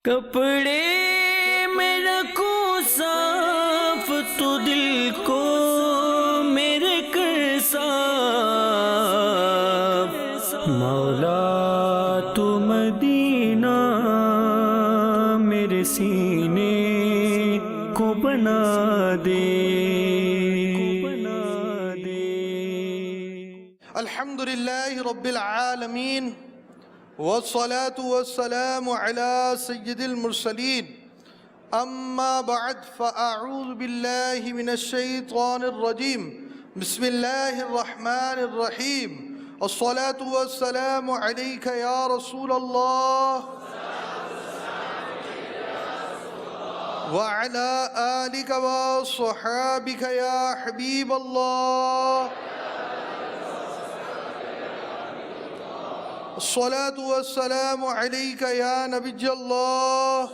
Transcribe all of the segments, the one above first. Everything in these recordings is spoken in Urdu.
کپڑے میں رکھوں صاف تو دل کو میرے کر صاف، مولا تو مدینہ میرے سینے کو بنا دے۔ الحمدللہ رب العالمین والصلاة والسلام على سید المرسلین، اما بعد فاعوذ باللہ من الشیطان الرجیم، بسم اللہ الرحمن الرحیم، الصلاة والسلام علیک یا رسول اللہ وعلى آلک وصحابک یا حبیب اللہ، الصلاة والسلام علیک یا نبی اللہ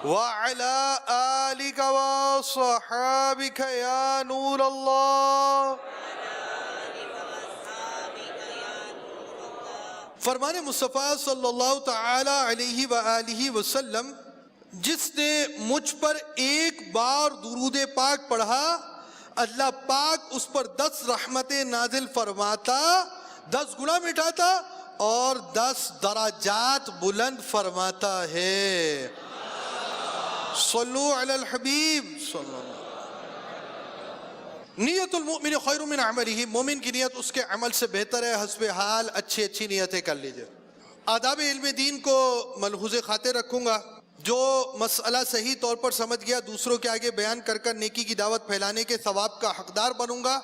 وعلی آلک وصحابک یا نور اللہ۔ فرمان مصطفیٰ صلی اللہ تعالی علیہ وآلہ وسلم، جس نے مجھ پر ایک بار درود پاک پڑھا اللہ پاک اس پر 10 رحمتیں نازل فرماتا، 10 گناہ مٹاتا اور 10 درجات بلند فرماتا ہے۔ صلو علی الحبیب صلی اللہ۔ نیت المؤمن خیر من عملہ، مومن کی نیت اس کے عمل سے بہتر ہے، حسب حال اچھی نیتیں کر لیجئے۔ آداب علم دین کو ملحوظ خاطر رکھوں گا۔ جو مسئلہ صحیح طور پر سمجھ گیا دوسروں کے آگے بیان کر نیکی کی دعوت پھیلانے کے ثواب کا حقدار بنوں گا۔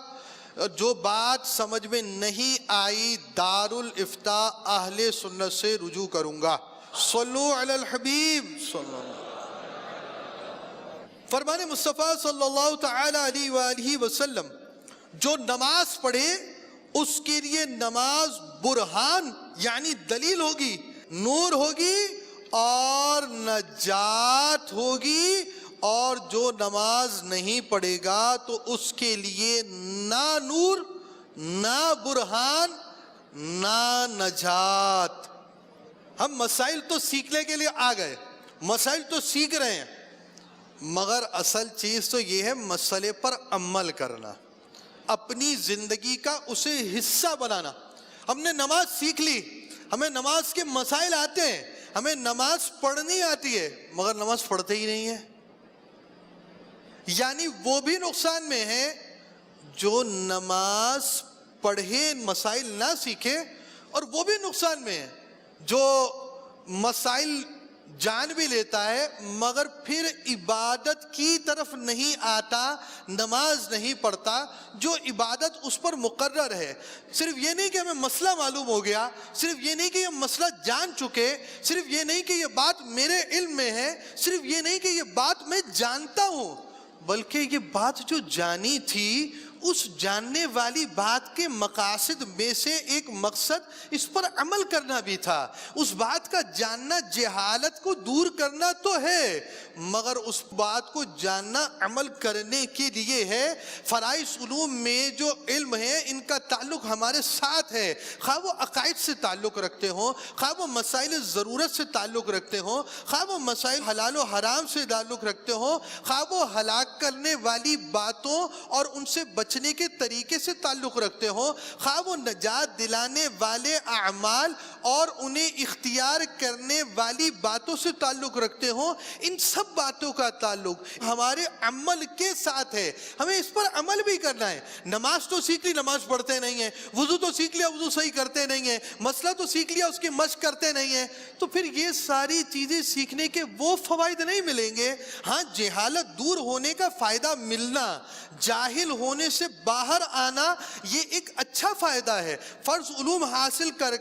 جو بات سمجھ میں نہیں آئی دارالافتاء اہل سنت سے رجوع کروں گا۔ صلو علی الحبیب صلی اللہ علیہ وسلم۔ فرمان مصطفیٰ صلی اللہ تعالی علیہ وآلہ وسلم، جو نماز پڑھے اس کے لیے نماز برہان یعنی دلیل ہوگی، نور ہوگی اور نجات ہوگی، اور جو نماز نہیں پڑھے گا تو اس کے لیے نہ نور نہ برہان نہ نجات۔ ہم مسائل تو سیکھنے کے لیے آ گئے، مسائل تو سیکھ رہے ہیں، مگر اصل چیز تو یہ ہے مسئلے پر عمل کرنا، اپنی زندگی کا اسے حصہ بنانا۔ ہم نے نماز سیکھ لی، ہمیں نماز کے مسائل آتے ہیں، ہمیں نماز پڑھنی آتی ہے، مگر نماز پڑھتے ہی نہیں ہے۔ یعنی وہ بھی نقصان میں ہے جو نماز پڑھے مسائل نہ سیکھے، اور وہ بھی نقصان میں ہے جو مسائل جان بھی لیتا ہے مگر پھر عبادت کی طرف نہیں آتا، نماز نہیں پڑھتا۔ جو عبادت اس پر مقرر ہے، صرف یہ نہیں کہ ہمیں مسئلہ معلوم ہو گیا، صرف یہ نہیں کہ یہ مسئلہ جان چکے، صرف یہ نہیں کہ یہ بات میرے علم میں ہے، صرف یہ نہیں کہ یہ بات میں جانتا ہوں، بلکہ یہ بات جو جانی تھی اس جاننے والی بات کے مقاصد میں سے ایک مقصد اس پر عمل کرنا بھی تھا۔ اس بات کا جاننا جہالت کو دور کرنا تو ہے، مگر اس بات کو جاننا عمل کرنے کے لیے ہے۔ فرائض علوم میں جو علم ہے ان کا تعلق ہمارے ساتھ ہے، خواہ وہ عقائد سے تعلق رکھتے ہوں، خواہ وہ مسائل ضرورت سے تعلق رکھتے ہوں، خواہ وہ مسائل حلال و حرام سے تعلق رکھتے ہوں، خواہ وہ ہلاک کرنے والی باتوں اور ان سے بچنے کے طریقے سے تعلق رکھتے ہوں، خواہ وہ نجات دلانے والے اعمال اور انہیں اختیار کرنے والی باتوں سے تعلق رکھتے ہوں۔ ان سب باتوں کا تعلق ہمارے عمل کے ساتھ ہے، ہمیں اس پر عمل بھی کرنا ہے۔ نماز تو سیکھ لی، نماز پڑھتے نہیں ہیں، وضو تو سیکھ لیا، وضو صحیح کرتے نہیں ہیں، مسئلہ تو سیکھ لیا اس کی مشق کرتے نہیں ہیں، تو پھر یہ ساری چیزیں سیکھنے کے وہ فوائد نہیں ملیں گے۔ ہاں، جہالت دور ہونے کا فائدہ ملنا، جاہل ہونے سے باہر آنا، یہ ایک اچھا فائدہ ہے۔ فرض علوم حاصل کر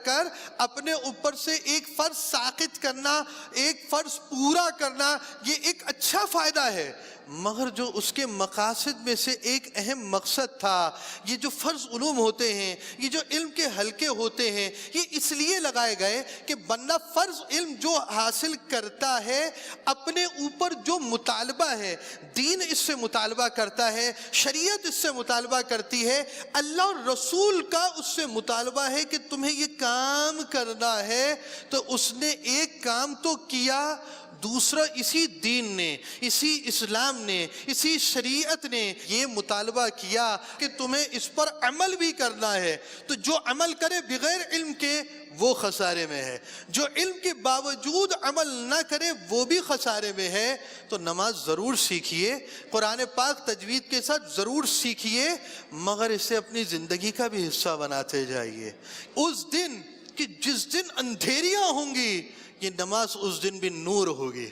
اپنے اوپر سے ایک فرض ساقط کرنا، ایک فرض پورا کرنا، یہ ایک اچھا فائدہ ہے، مگر جو اس کے مقاصد میں سے ایک اہم مقصد تھا، یہ جو فرض علوم ہوتے ہیں، یہ جو علم کے حلقے ہوتے ہیں، یہ اس لیے لگائے گئے کہ بندہ فرض علم جو حاصل کرتا ہے، اپنے اوپر جو مطالبہ ہے، دین اس سے مطالبہ کرتا ہے، شریعت اس سے مطالبہ کرتی ہے، اللہ اور رسول کا اس سے مطالبہ ہے کہ تمہیں یہ کام کرنا ہے، تو اس نے ایک کام تو کیا، دوسرا اسی دین نے، اسی اسلام نے، اسی شریعت نے یہ مطالبہ کیا کہ تمہیں اس پر عمل بھی کرنا ہے۔ تو جو عمل کرے بغیر علم کے وہ خسارے میں ہے، جو علم کے باوجود عمل نہ کرے وہ بھی خسارے میں ہے۔ تو نماز ضرور سیکھیے، قرآن پاک تجوید کے ساتھ ضرور سیکھیے، مگر اسے اپنی زندگی کا بھی حصہ بناتے جائیے۔ اس دن کہ جس دن اندھیریاں ہوں گی، یہ نماز اس دن بھی نور ہوگی،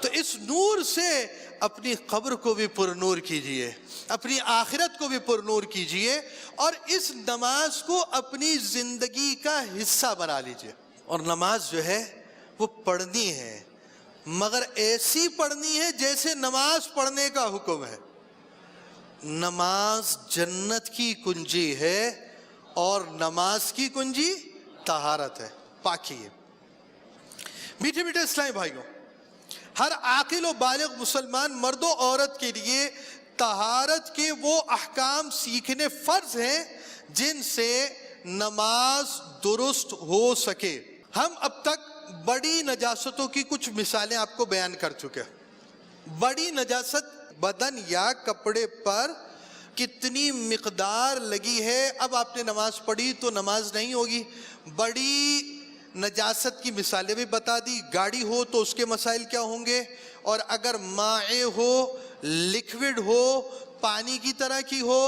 تو اس نور سے اپنی قبر کو بھی پر نور کیجئے، اپنی آخرت کو بھی پر نور کیجئے، اور اس نماز کو اپنی زندگی کا حصہ بنا لیجئے۔ اور نماز جو ہے وہ پڑھنی ہے، مگر ایسی پڑھنی ہے جیسے نماز پڑھنے کا حکم ہے۔ نماز جنت کی کنجی ہے، اور نماز کی کنجی طہارت ہے، پاکی ہے۔ میٹھے میٹھے اسلامی بھائیوں، ہر عاقل و بالغ مسلمان مرد و عورت کے لیے طہارت کے وہ احکام سیکھنے فرض ہیں جن سے نماز درست ہو سکے۔ ہم اب تک بڑی نجاستوں کی کچھ مثالیں آپ کو بیان کر چکے ہیں۔ بڑی نجاست بدن یا کپڑے پر کتنی مقدار لگی ہے، اب آپ نے نماز پڑھی تو نماز نہیں ہوگی۔ بڑی نجاست کی مثالیں بھی بتا دی، گاڑی ہو تو اس کے مسائل کیا ہوں گے، اور اگر مائع ہو، لکوڈ ہو، پانی کی طرح کی ہو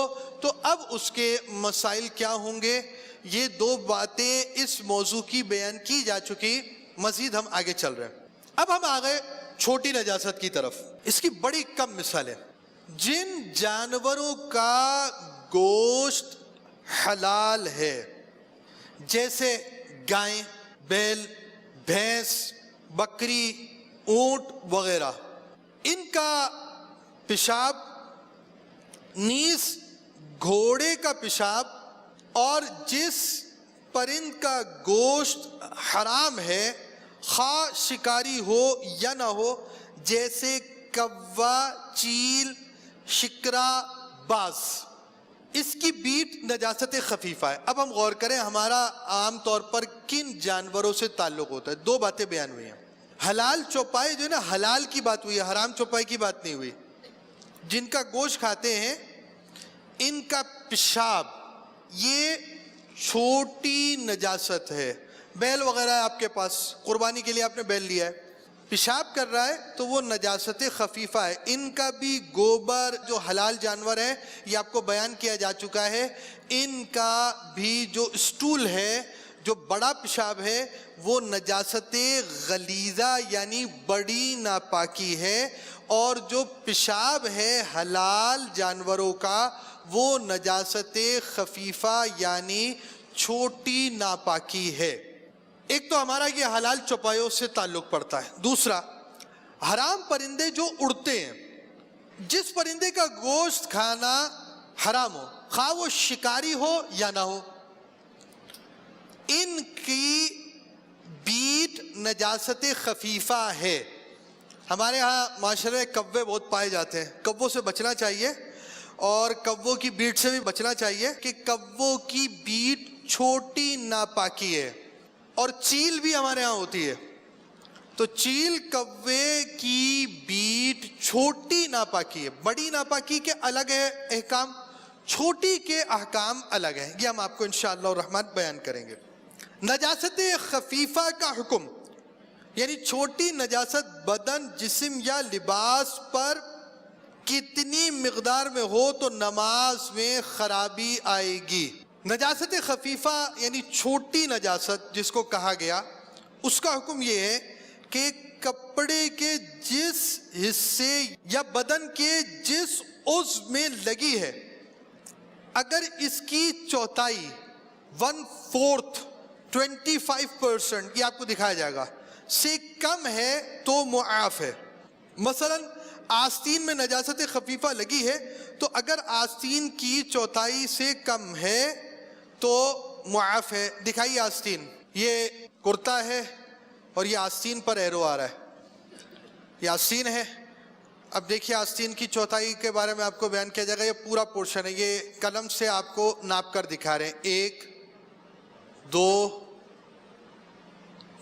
تو اب اس کے مسائل کیا ہوں گے۔ یہ دو باتیں اس موضوع کی بیان کی جا چکی، مزید ہم آگے چل رہے ہیں۔ اب ہم آگئے چھوٹی نجاست کی طرف۔ اس کی بڑی کم مثالیں، جن جانوروں کا گوشت حلال ہے، جیسے گائیں، بیل، بھینس، بکری، اونٹ وغیرہ، ان کا پیشاب، نیز گھوڑے کا پیشاب، اور جس پرند کا گوشت حرام ہے، خواہ شکاری ہو یا نہ ہو، جیسے کوا، چیل، شکرا، باز، اس کی بیٹ نجاست خفیفہ ہے۔ اب ہم غور کریں ہمارا عام طور پر کن جانوروں سے تعلق ہوتا ہے۔ دو باتیں بیان ہوئی ہیں۔ حلال چوپائے جو ہے نا، حلال کی بات ہوئی ہے، حرام چوپائے کی بات نہیں ہوئی۔ جن کا گوشت کھاتے ہیں ان کا پیشاب یہ چھوٹی نجاست ہے۔ بیل وغیرہ ہے آپ کے پاس، قربانی کے لیے آپ نے بیل لیا ہے، پیشاب کر رہا ہے تو وہ نجاست خفیفہ ہے۔ ان کا بھی گوبر جو حلال جانور ہے، یہ آپ کو بیان کیا جا چکا ہے، ان کا بھی جو اسٹول ہے، جو بڑا پیشاب ہے، وہ نجاست غلیظہ یعنی بڑی ناپاکی ہے، اور جو پیشاب ہے حلال جانوروں کا وہ نجاست خفیفہ یعنی چھوٹی ناپاکی ہے۔ ایک تو ہمارا یہ حلال چوپایوں سے تعلق پڑتا ہے۔ دوسرا، حرام پرندے جو اڑتے ہیں، جس پرندے کا گوشت کھانا حرام ہو، خواہ وہ شکاری ہو یا نہ ہو، ان کی بیٹ نجاست خفیفہ ہے۔ ہمارے ہاں معاشرے میں کوے بہت پائے جاتے ہیں، کووں سے بچنا چاہیے، اور کووں کی بیٹ سے بھی بچنا چاہیے کہ کووں کی بیٹ چھوٹی ناپاکی ہے۔ اور چیل بھی ہمارے ہاں ہوتی ہے، تو چیل کوے کی بیٹ چھوٹی ناپاکی ہے۔ بڑی ناپاکی کے الگ ہے احکام، چھوٹی کے احکام الگ ہیں، یہ ہم آپ کو انشاءاللہ الرحمن بیان کریں گے۔ نجاست خفیفہ کا حکم، یعنی چھوٹی نجاست بدن، جسم یا لباس پر کتنی مقدار میں ہو تو نماز میں خرابی آئے گی۔ نجاست خفیفہ یعنی چھوٹی نجاست جس کو کہا گیا، اس کا حکم یہ ہے کہ کپڑے کے جس حصے یا بدن کے جس عضو میں لگی ہے، اگر اس کی چوتھائی 1/4 25% یہ آپ کو دکھایا جائے گا سے کم ہے تو معاف ہے۔ مثلا آستین میں نجاست خفیفہ لگی ہے تو اگر آستین کی چوتھائی سے کم ہے تو معاف ہے. دکھائیے آستین. یہ کرتا ہے اور یہ آستین پر ایرو آ رہا ہے. یہ آستین ہے. اب دیکھیے آستین کی چوتھائی کے بارے میں آپ کو بیان کیا جائے گا. یہ پورا پورشن ہے. یہ قلم سے آپ کو ناپ کر دکھا رہے ہیں. 1 2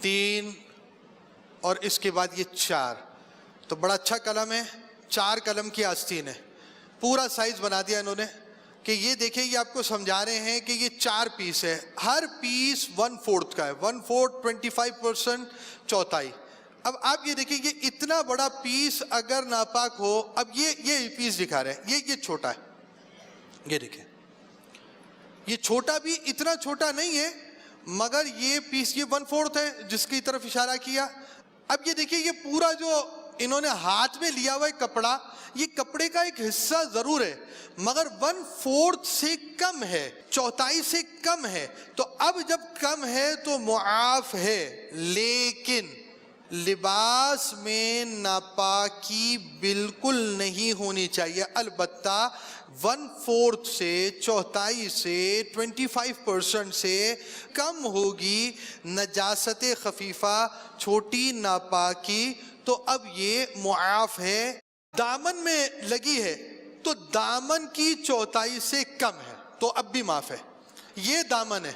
3 اور اس کے بعد یہ 4. تو بڑا اچھا قلم ہے. 4 قلم کی آستین ہے. پورا سائز بنا دیا انہوں نے کہ یہ دیکھیں یہ آپ کو سمجھا رہے ہیں کہ یہ 4 پیس ہے. ہر پیس 1/4 کا ہے. 1/4 25% چوتھائی. اب آپ یہ دیکھیں یہ اتنا بڑا پیس اگر ناپاک ہو. اب یہ پیس دکھا رہے ہیں. یہ چھوٹا ہے. یہ دیکھیں یہ چھوٹا بھی اتنا چھوٹا نہیں ہے مگر یہ پیس یہ 1/4 ہے جس کی طرف اشارہ کیا. اب یہ دیکھیں یہ پورا جو انہوں نے ہاتھ میں لیا ہوا ہے کپڑا, یہ کپڑے کا ایک حصہ ضرور ہے مگر 1/4 سے کم ہے, چوتھائی سے کم ہے. تو اب جب کم ہے تو معاف ہے. لیکن لباس میں ناپاکی بالکل نہیں ہونی چاہیے. البتہ 1/4 سے چوتھائی سے 25% سے کم ہوگی نجاست خفیفہ, چھوٹی ناپاکی, تو اب یہ معاف ہے. دامن میں لگی ہے تو دامن کی چوتھائی سے کم ہے تو اب بھی معاف ہے. یہ دامن ہے.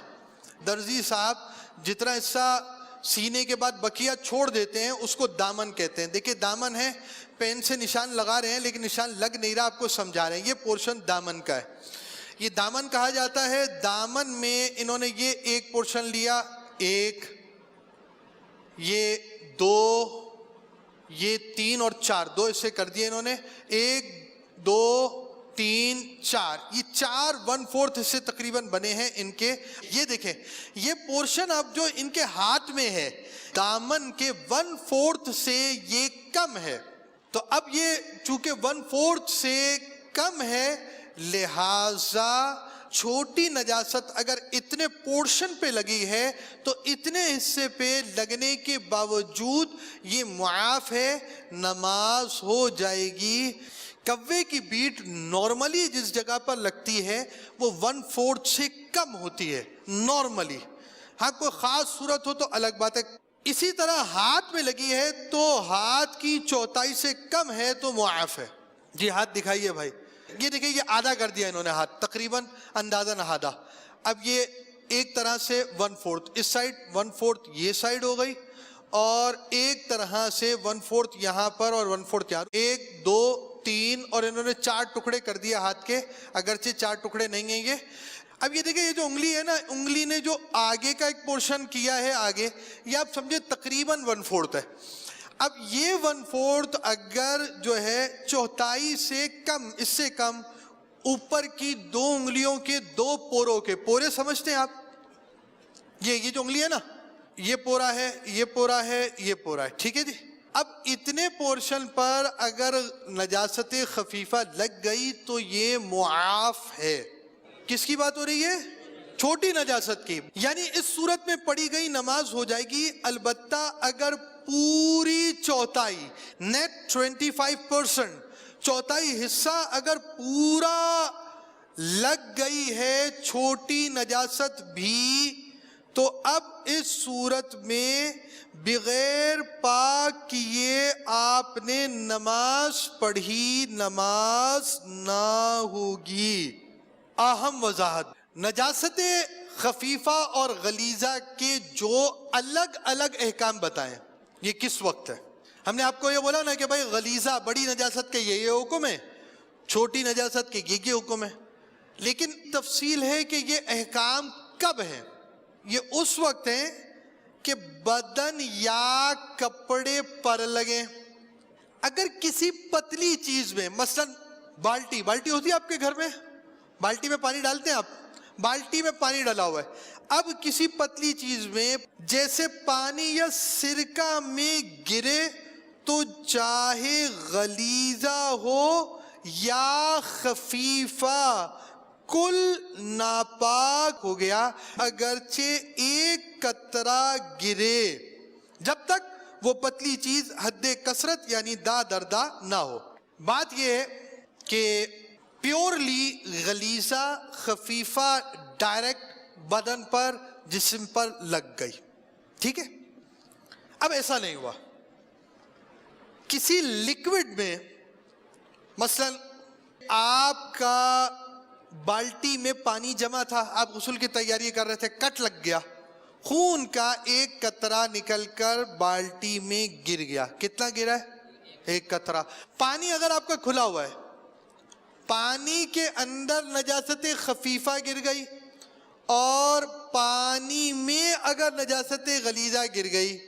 درزی صاحب جتنا حصہ سینے کے بعد بقیہ چھوڑ دیتے ہیں اس کو دامن کہتے ہیں. دیکھیں دامن ہے, پین سے نشان لگا رہے ہیں لیکن نشان لگ نہیں رہا, آپ کو سمجھا رہے ہیں. یہ پورشن دامن کا ہے. یہ دامن کہا جاتا ہے. دامن میں انہوں نے یہ ایک پورشن لیا, 1 یہ 2 یہ 3 اور 4, 2 اسے کر دیے انہوں نے. 1 2 3 4, یہ 4 1/4 حصے تقریباً بنے ہیں ان کے. یہ دیکھیں یہ پورشن اب جو ان کے ہاتھ میں ہے دامن کے 1/4 سے یہ کم ہے. تو اب یہ چونکہ 1/4 سے کم ہے لہذا چھوٹی نجاست اگر اتنے پورشن پہ لگی ہے تو اتنے حصے پہ لگنے کے باوجود یہ معاف ہے, نماز ہو جائے گی. کوے کی بیٹ نارملی جس جگہ پر لگتی ہے وہ 1/4 سے کم ہوتی ہے نارملی. ہاں کوئی خاص صورت ہو تو الگ بات ہے. اسی طرح ہاتھ میں لگی ہے تو ہاتھ کی چوتھائی سے کم ہے تو معاف ہے. جی ہاتھ دکھائیے بھائی. یہ دیکھیں یہ آدھا کر دیا انہوں نے ہاتھ, تقریباً اندازاً آدھا. اب یہ ایک طرح سے 1/4 اس سائڈ, 1/4 یہ سائڈ ہو گئی, اور ایک طرح سے 1/4 یہاں پر اور 1/4 یہاں. 1 2 3 اور انہوں نے 4 ٹکڑے کر دیا ہاتھ کے, اگرچہ 4 ٹکڑے نہیں ہیں یہ. اب یہ دیکھیں یہ جو انگلی ہے نا, انگلی نے جو آگے کا ایک پورشن کیا ہے آگے, یہ آپ سمجھے تقریباً 1/4 ہے. اب یہ 1/4 اگر جو ہے چوتھائی سے کم, اس سے کم, اوپر کی 2 انگلیوں کے 2 پوروں کے, پورے سمجھتے ہیں آپ, یہ جو انگلی ہے نا یہ پورا ہے, یہ پورا ہے, یہ پورا ہے, ٹھیک ہے جی. اب اتنے پورشن پر اگر نجاست خفیفہ لگ گئی تو یہ معاف ہے. کس کی بات ہو رہی ہے؟ چھوٹی نجاست کی. یعنی اس صورت میں پڑھی گئی نماز ہو جائے گی. البتہ اگر پوری چوتھائی نیٹ 25% چوتھائی حصہ اگر پورا لگ گئی ہے چھوٹی نجاست بھی, تو اب اس صورت میں بغیر پاک کیے آپ نے نماز پڑھی, نماز نہ ہوگی. اہم وضاحت, نجاست خفیفہ اور غلیظہ کے جو الگ الگ احکام بتائیں یہ کس وقت ہے. ہم نے آپ کو یہ بولا نا کہ بھائی غلیظہ بڑی نجاست کے یہ حکم ہے, چھوٹی نجاست کے یہ حکم ہے, لیکن تفصیل ہے کہ یہ احکام کب ہیں. یہ اس وقت ہیں کہ بدن یا کپڑے پر لگیں. اگر کسی پتلی چیز میں, مثلا بالٹی ہوتی ہے آپ کے گھر میں, بالٹی میں پانی ڈالتے ہیں آپ, بالٹی میں پانی ڈالا ہوا ہے. اب کسی پتلی چیز میں جیسے پانی یا سرکہ میں گرے تو چاہے غلیظہ ہو یا خفیفہ کل ناپاک ہو گیا, اگرچہ ایک قطرہ گرے, جب تک وہ پتلی چیز حد کثرت یعنی دا دردا نہ ہو. بات یہ ہے کہ پیورلی غلیظہ خفیفہ ڈائریکٹ بدن پر جسم پر لگ گئی، ٹھیک ہے. اب ایسا نہیں ہوا. کسی لکوڈ میں مثلا آپ کا بالٹی میں پانی جمع تھا، آپ غسل کی تیاری کر رہے تھے، کٹ لگ گیا، خون کا ایک قطرہ نکل کر بالٹی میں گر گیا. کتنا گرا ہے؟ ایک قطرہ. پانی اگر آپ کا کھلا ہوا ہے، پانی کے اندر نجاست خفیفہ گر گئی اور پانی میں اگر نجاست غلیظہ گر گئی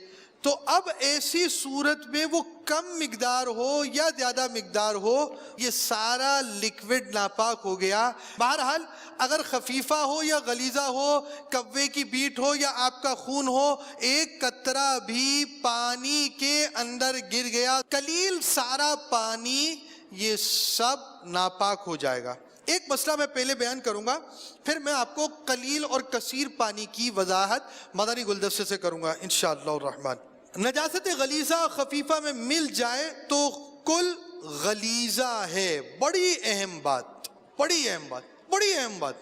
تو اب ایسی صورت میں وہ کم مقدار ہو یا زیادہ مقدار ہو، یہ سارا لکوڈ ناپاک ہو گیا. بہرحال اگر خفیفہ ہو یا غلیظہ ہو، کوے کی بیٹ ہو یا آپ کا خون ہو، ایک قطرہ بھی پانی کے اندر گر گیا، قلیل سارا پانی یہ سب ناپاک ہو جائے گا. ایک مسئلہ میں پہلے بیان کروں گا، پھر میں آپ کو قلیل اور کثیر پانی کی وضاحت مدنی گلدستے سے کروں گا انشاءاللہ الرحمن. نجاست غلیظہ خفیفہ میں مل جائے تو کل غلیظہ ہے. بڑی اہم بات، بڑی اہم بات، بڑی اہم بات.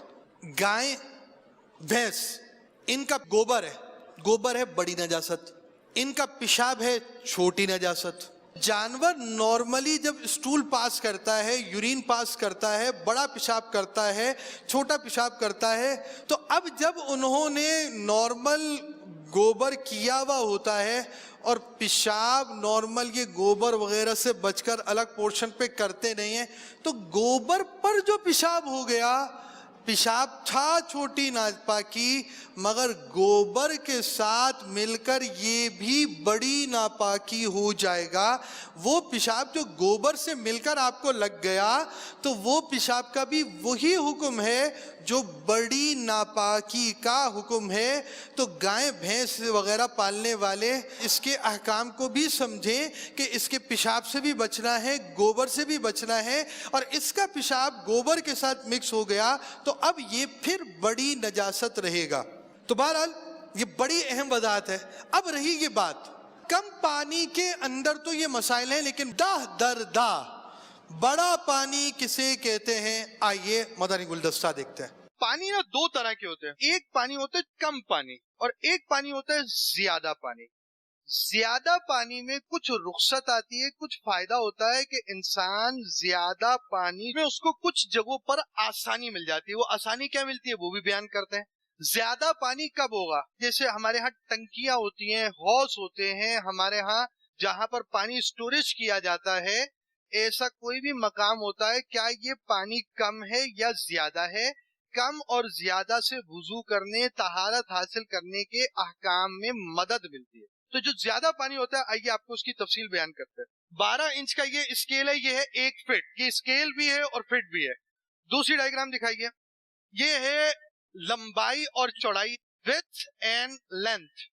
گائے، بھینس، ان کا گوبر ہے بڑی نجاست، ان کا پیشاب ہے چھوٹی نجاست. جانور نارملی جب اسٹول پاس کرتا ہے، یورین پاس کرتا ہے، بڑا پیشاب کرتا ہے، چھوٹا پیشاب کرتا ہے، تو اب جب انہوں نے نارمل گوبر کیا ہوا ہوتا ہے اور پیشاب نارمل یہ گوبر وغیرہ سے بچ کر الگ پورشن پہ کرتے نہیں ہیں، تو گوبر پر جو پیشاب ہو گیا، پیشاب تھا چھوٹی ناپاکی، مگر گوبر کے ساتھ مل کر یہ بھی بڑی ناپاکی ہو جائے گا. وہ پیشاب جو گوبر سے مل کر آپ کو لگ گیا تو وہ پیشاب کا بھی وہی حکم ہے جو بڑی ناپاکی کا حکم ہے. تو گائے بھینس وغیرہ پالنے والے اس کے احکام کو بھی سمجھیں کہ اس کے پیشاب سے بھی بچنا ہے، گوبر سے بھی بچنا ہے، اور اس کا پیشاب گوبر کے ساتھ مکس ہو گیا تو اب یہ پھر بڑی نجاست رہے گا. تو بہرحال یہ بڑی اہم وضاحت ہے. اب رہی یہ بات، کم پانی کے اندر تو یہ مسائل ہیں، لیکن دہ در دہ بڑا پانی کسے کہتے ہیں؟ آئیے مدنی گلدستہ دیکھتے ہیں. پانی نا دو طرح کے ہوتے ہیں. ایک پانی ہوتا ہے کم پانی اور ایک پانی ہوتا ہے زیادہ پانی. زیادہ پانی میں کچھ رخصت آتی ہے، کچھ فائدہ ہوتا ہے کہ انسان زیادہ پانی میں اس کو کچھ جگہوں پر آسانی مل جاتی ہے. وہ آسانی کیا ملتی ہے وہ بھی بیان کرتے ہیں. زیادہ پانی کب ہوگا؟ جیسے ہمارے ہاں ٹنکیاں ہوتی ہیں، حوض ہوتے ہیں ہمارے ہاں جہاں پر پانی اسٹوریج کیا جاتا ہے. ایسا کوئی بھی مقام ہوتا ہے، کیا یہ پانی کم ہے یا زیادہ ہے؟ کم اور زیادہ سے وضو کرنے، طہارت حاصل کرنے کے احکام میں مدد ملتی ہے. تو جو زیادہ پانی ہوتا ہے، آئیے آپ کو اس کی تفصیل بیان کرتے ہیں. 12 انچ کا یہ اسکیل ہے، یہ ہے 1 فٹ. یہ اسکیل بھی ہے اور فٹ بھی ہے. دوسری ڈائیگرام دکھائیے. یہ ہے لمبائی اور چوڑائی، width and length.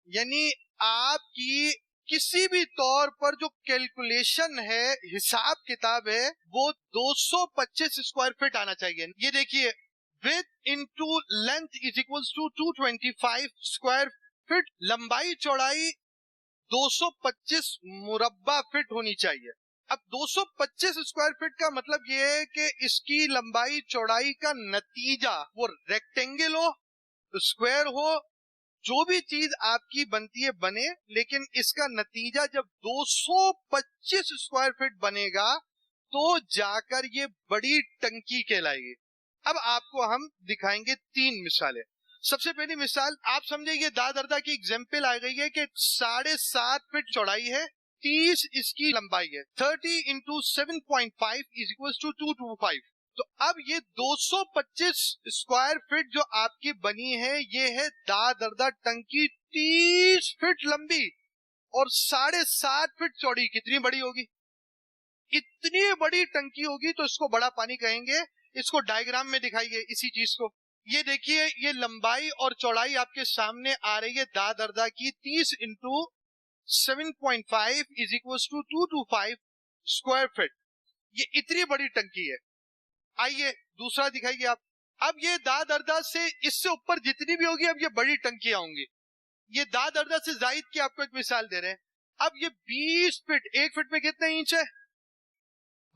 یعنی آپ کی کسی بھی طور پر جو کیلکولیشن ہے، حساب کتاب ہے، وہ 225 اسکوائر فٹ آنا چاہیے. یہ دیکھیے، width into length is equals to 225 square feet. لمبائی چوڑائی 225 مربع فٹ ہونی چاہیے. اب 225 اسکوائر فٹ کا مطلب یہ ہے کہ اس کی لمبائی چوڑائی کا نتیجہ وہ ریکٹینگل ہو، اسکوائر ہو، جو بھی چیز آپ کی بنتی ہے بنے، لیکن اس کا نتیجہ جب 225 اسکوائر فٹ بنے گا تو جا کر یہ بڑی ٹنکی کہلائے گی. اب آپ کو ہم دکھائیں گے 3 مثالیں. سب سے پہلی مثال آپ سمجھے، یہ دادردہ کی ایگزامپل آ گئی ہے کہ 7.5 فٹ چوڑائی ہے، 30 اس کی لمبائی ہے. 30 into 7.5 is equals to 225. تو اب یہ 225 اسکوائر فٹ جو آپ کی بنی ہے، یہ ہے دادردہ ٹنکی 30 فٹ لمبی اور 7.5 فٹ چوڑی. کتنی بڑی ہوگی؟ اتنی بڑی ٹنکی ہوگی تو اس کو بڑا پانی کہیں گے. اس کو ڈائیگرام میں دکھائیے اسی چیز کو. یہ دیکھیے، یہ لمبائی اور چوڑائی آپ کے سامنے آ رہی ہے دادردہ کی. 30 into 7.5 is equals to 225 square feet. یہ اتنی بڑی ٹنکی ہے. آئیے دوسرا دکھائیے آپ. اب یہ دادردہ سے اس سے اوپر جتنی بھی ہوگی، اب یہ بڑی ٹنکیاں ہوں گی. یہ دادردہ سے زائد کی آپ کو ایک مثال دے رہے ہیں. اب یہ 20 فٹ، 1 فٹ میں کتنے انچ ہے؟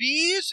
20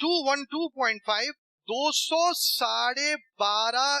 212.5, 212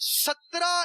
17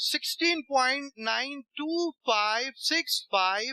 16.92565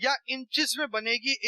یا انچز میں بنے گی,